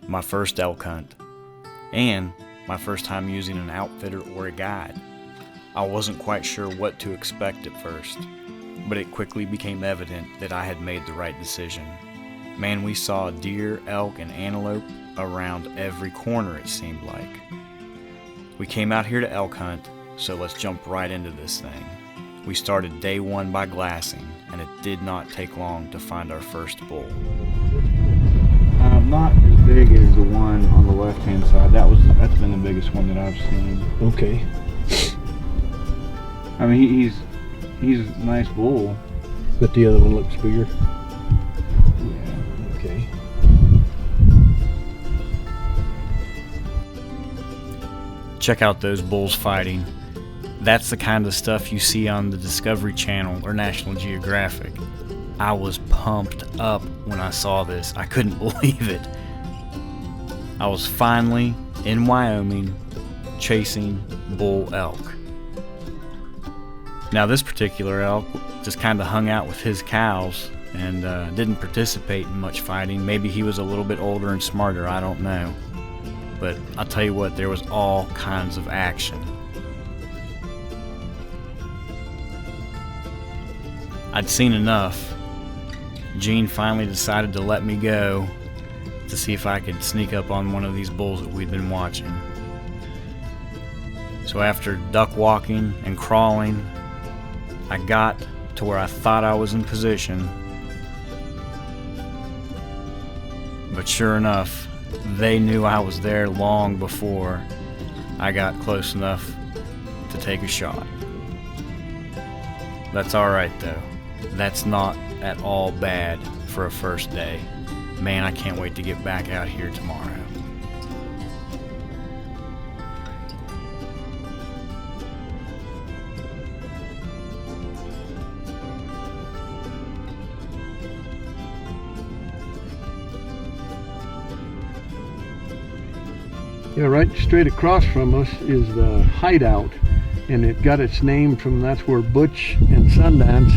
my first elk hunt, and my first time using an outfitter or a guide. I wasn't quite sure what to expect at first, but it quickly became evident that I had made the right decision. Man, we saw deer, elk, and antelope around every corner, it seemed like. We came out here to elk hunt, so let's jump right into this thing. We started day one by glassing, and it did not take long to find our first bull. Not as big as the one on the left-hand side. That's been the biggest one that I've seen. Okay. I mean, he's a nice bull. But the other one looks bigger. Yeah. Okay. Check out those bulls fighting. That's the kind of stuff you see on the Discovery Channel or National Geographic. I was pumped up when I saw this. I couldn't believe it. I was finally in Wyoming chasing bull elk. Now this particular elk just kind of hung out with his cows and didn't participate in much fighting. Maybe he was a little bit older and smarter, I don't know. But I'll tell you what, there was all kinds of action. I'd seen enough. Gene finally decided to let me go to see if I could sneak up on one of these bulls that we'd been watching. So after duck walking and crawling, I got to where I thought I was in position. But sure enough, they knew I was there long before I got close enough to take a shot. That's alright though. That's not at all bad for a first day. Man, I can't wait to get back out here tomorrow. Yeah, right straight across from us is the hideout, and it got its name from that's where Butch and Sundance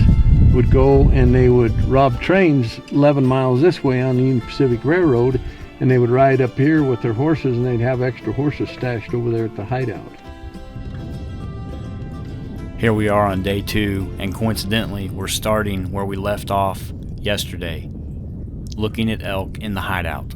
would go, and they would rob trains 11 miles this way on the Union Pacific Railroad, and they would ride up here with their horses, and they'd have extra horses stashed over there at the hideout. Here we are on day 2, and coincidentally we're starting where we left off yesterday, looking at elk in the hideout.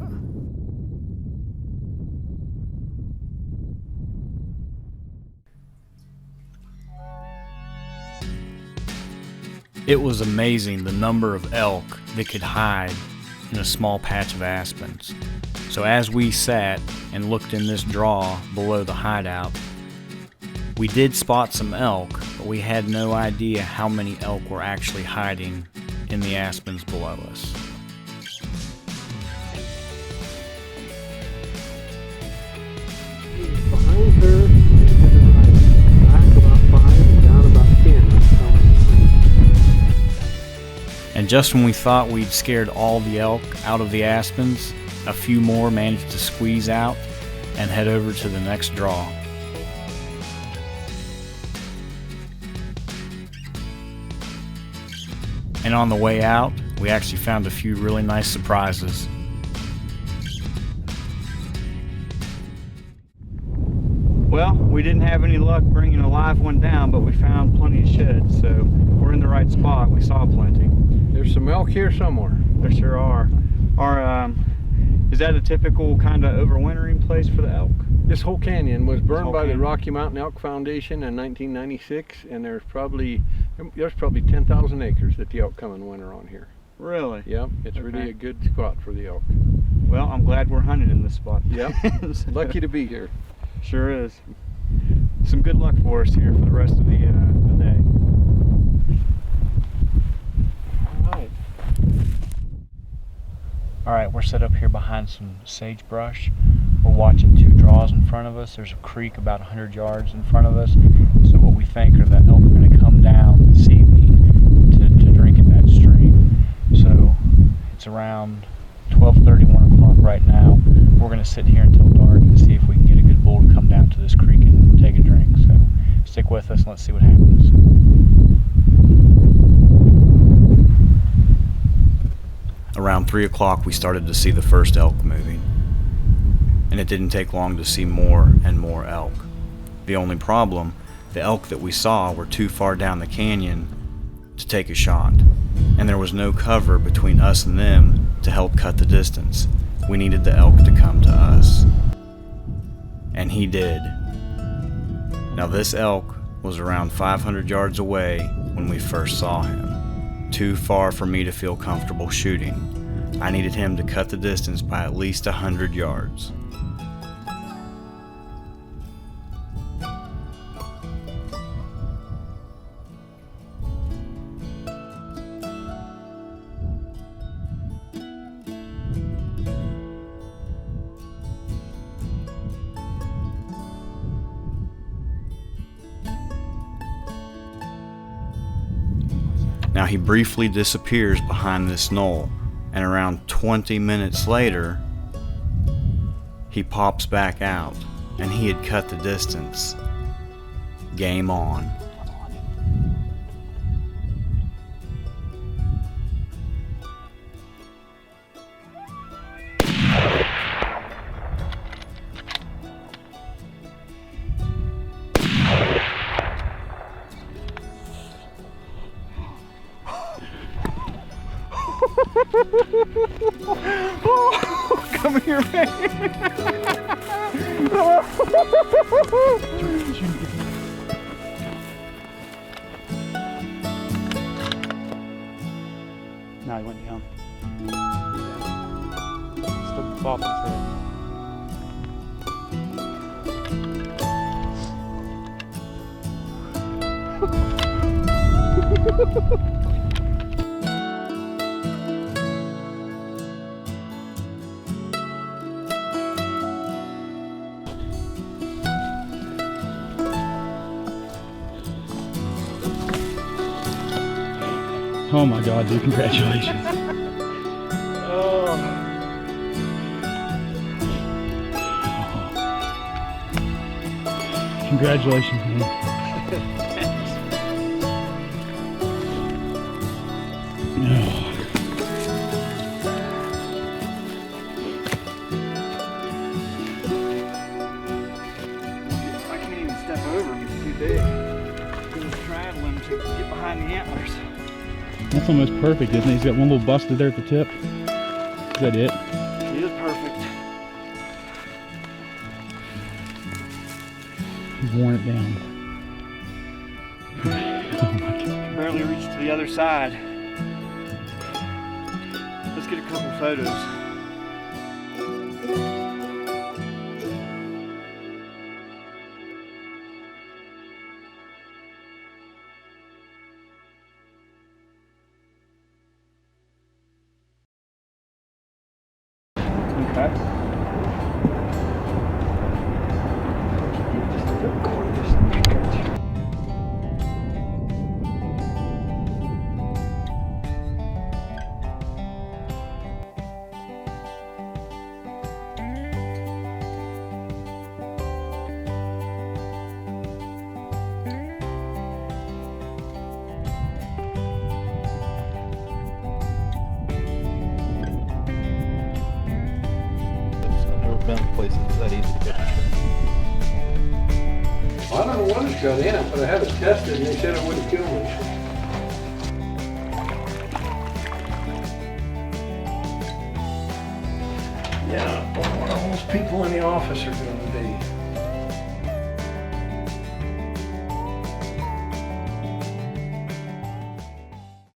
It was amazing the number of elk that could hide in a small patch of aspens. So as we sat and looked in this draw below the hideout, we did spot some elk, but we had no idea how many elk were actually hiding in the aspens below us. Behind her, to the right, back about 5 and down about 10. And just when we thought we'd scared all the elk out of the aspens, a few more managed to squeeze out and head over to the next draw. And on the way out, we actually found a few really nice surprises. Well, we didn't have any luck bringing a live one down, but we found plenty of sheds, so we're in the right spot. We saw plenty. There's some elk here somewhere. There sure are. Is that a typical kind of overwintering place for the elk? This whole canyon was burned by the Rocky Mountain Elk Foundation in 1996, and there's probably 10,000 acres that the elk come and winter on here. Really? Yep, it's really a good spot for the elk. Well, I'm glad we're hunting in this spot. Yep, lucky to be here. Sure is. Some good luck for us here for the rest of the day. Alright, we're set up here behind some sagebrush. We're watching 2 draws in front of us. There's a creek about 100 yards in front of us. So what we think are that elk are going to come down this evening to drink at that stream. So it's around 12:30, 1 o'clock right now. We're going to sit here until dark and see if we can get a good bull to come down to this creek and take a drink. So stick with us and let's see what happens. Around 3 o'clock we started to see the first elk moving. and it didn't take long to see more and more elk. The only problem, the elk that we saw were too far down the canyon to take a shot, and there was no cover between us and them to help cut the distance. We needed the elk to come to us. And he did. Now this elk was around 500 yards away when we first saw him. Too far for me to feel comfortable shooting. I needed him to cut the distance by at least 100 yards. Now he briefly disappears behind this knoll, and around 20 minutes later, he pops back out, and he had cut the distance. Game on. Oh, come here, man. No, he went down. Still bobbing his head. Oh my God, dude, congratulations. Oh. Congratulations, man. Oh. I can't even step over him, he's too big. He was traveling to get behind the antlers. That's almost perfect, isn't it? He's got one little busted there at the tip. Is that it? He is perfect. He's worn it down. Oh my God. Barely reached to the other side. Let's get a couple photos. Okay. Been places that easy to get. Well, I don't know what it's got in it, but I had it tested and they said it wouldn't kill me. Yeah, what all those people in the office are going to be.